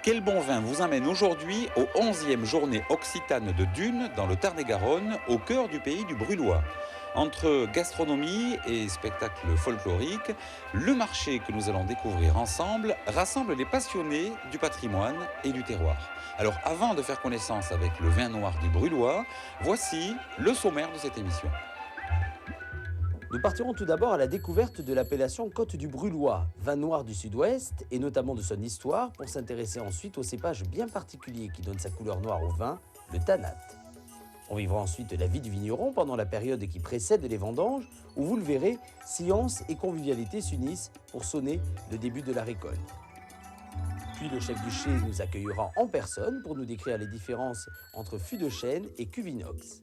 Quel bon vin vous amène aujourd'hui aux 11e journées occitanes de Dunes dans le Tarn-et-Garonne, au cœur du pays du Brulhois. Entre gastronomie et spectacles folkloriques, le marché que nous allons découvrir ensemble rassemble les passionnés du patrimoine et du terroir. Alors avant de faire connaissance avec le vin noir du Brulhois, voici le sommaire de cette émission. Nous partirons tout d'abord à la découverte de l'appellation Côte du Brulhois, vin noir du sud-ouest, et notamment de son histoire, pour s'intéresser ensuite au cépage bien particulier qui donne sa couleur noire au vin, le tanat. On vivra ensuite la vie du vigneron pendant la période qui précède les vendanges, où vous le verrez, science et convivialité s'unissent pour sonner le début de la récolte. Puis le chef du chai nous accueillera en personne pour nous décrire les différences entre fût de chêne et cuve inox.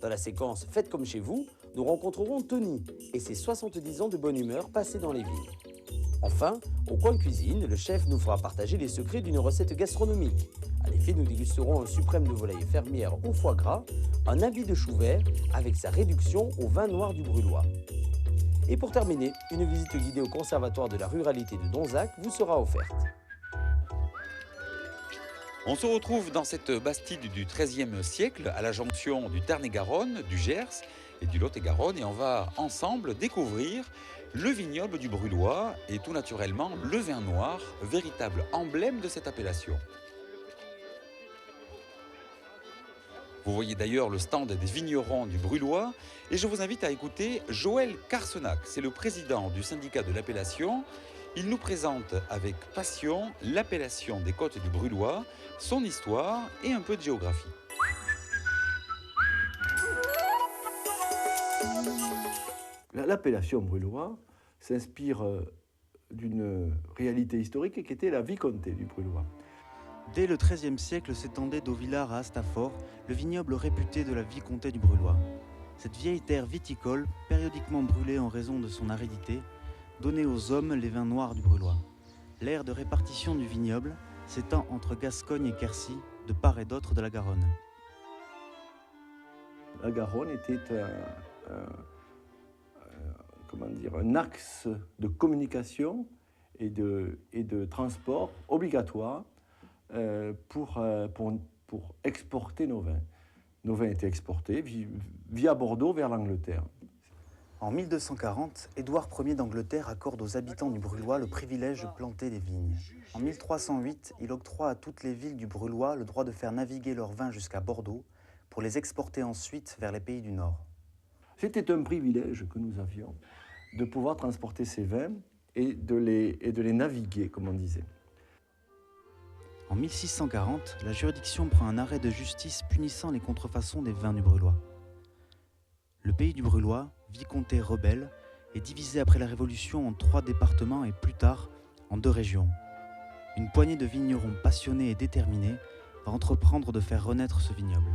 Dans la séquence Faites comme chez vous, nous rencontrerons Tony et ses 70 ans de bonne humeur passés dans les vignes. Enfin, au coin cuisine, le chef nous fera partager les secrets d'une recette gastronomique. En effet, nous dégusterons un suprême de volaille fermière au foie gras, un habit de chou vert avec sa réduction au vin noir du Brulhois. Et pour terminer, une visite guidée au conservatoire de la ruralité de Donzac vous sera offerte. On se retrouve dans cette bastide du XIIIe siècle, à la jonction du Tarn-et-Garonne, du Gers et du Lot-et-Garonne, et on va ensemble découvrir le vignoble du Brulhois et tout naturellement le vin noir, véritable emblème de cette appellation. Vous voyez d'ailleurs le stand des vignerons du Brulhois et je vous invite à écouter Joël Carsenac, c'est le président du syndicat de l'appellation. Il nous présente avec passion l'appellation des côtes du Brulhois, son histoire et un peu de géographie. L'appellation Brulhois s'inspire d'une réalité historique qui était la vicomté du Brulhois. Dès le XIIIe siècle s'étendait d'Auvillard à Astafort le vignoble réputé de la vicomté du Brulhois. Cette vieille terre viticole, périodiquement brûlée en raison de son aridité, donnait aux hommes les vins noirs du Brulhois. L'aire de répartition du vignoble s'étend entre Gascogne et Quercy, de part et d'autre de la Garonne. La Garonne était un axe de communication et de transport obligatoire pour exporter nos vins. Nos vins étaient exportés via Bordeaux vers l'Angleterre. En 1240, Édouard Ier d'Angleterre accorde aux habitants du Brulhois le privilège de planter des vignes. En 1308, il octroie à toutes les villes du Brulhois le droit de faire naviguer leurs vins jusqu'à Bordeaux pour les exporter ensuite vers les pays du Nord. C'était un privilège que nous avions de pouvoir transporter ces vins et de les naviguer, comme on disait. En 1640, la juridiction prend un arrêt de justice punissant les contrefaçons des vins du Brulhois. Le pays du Brulhois, vicomté rebelle, est divisé après la Révolution en 3 départements et plus tard en 2 régions. Une poignée de vignerons passionnés et déterminés va entreprendre de faire renaître ce vignoble.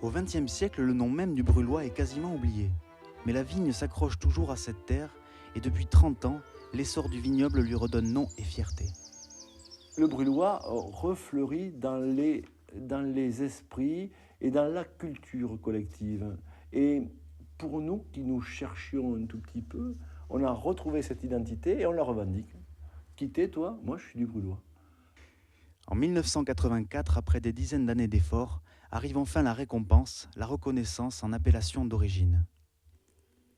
Au XXe siècle, le nom même du Brulhois est quasiment oublié. Mais la vigne s'accroche toujours à cette terre et depuis 30 ans, l'essor du vignoble lui redonne nom et fierté. Le Brulhois refleurit dans les esprits et dans la culture collective. Et pour nous qui nous cherchions un tout petit peu, on a retrouvé cette identité et on la revendique. Qui t'es, toi? Moi, je suis du Brulhois. En 1984, après des dizaines d'années d'efforts, arrive enfin la récompense, la reconnaissance en appellation d'origine.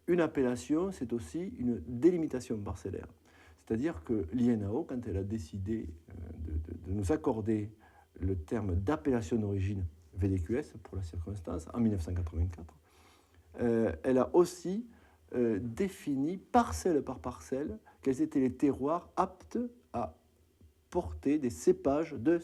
Une appellation, c'est aussi une délimitation parcellaire. C'est-à-dire que l'INAO, quand elle a décidé de nous accorder le terme d'appellation d'origine VDQS pour la circonstance, en 1984, elle a aussi défini, parcelle par parcelle, quels étaient les terroirs aptes à porter des cépages de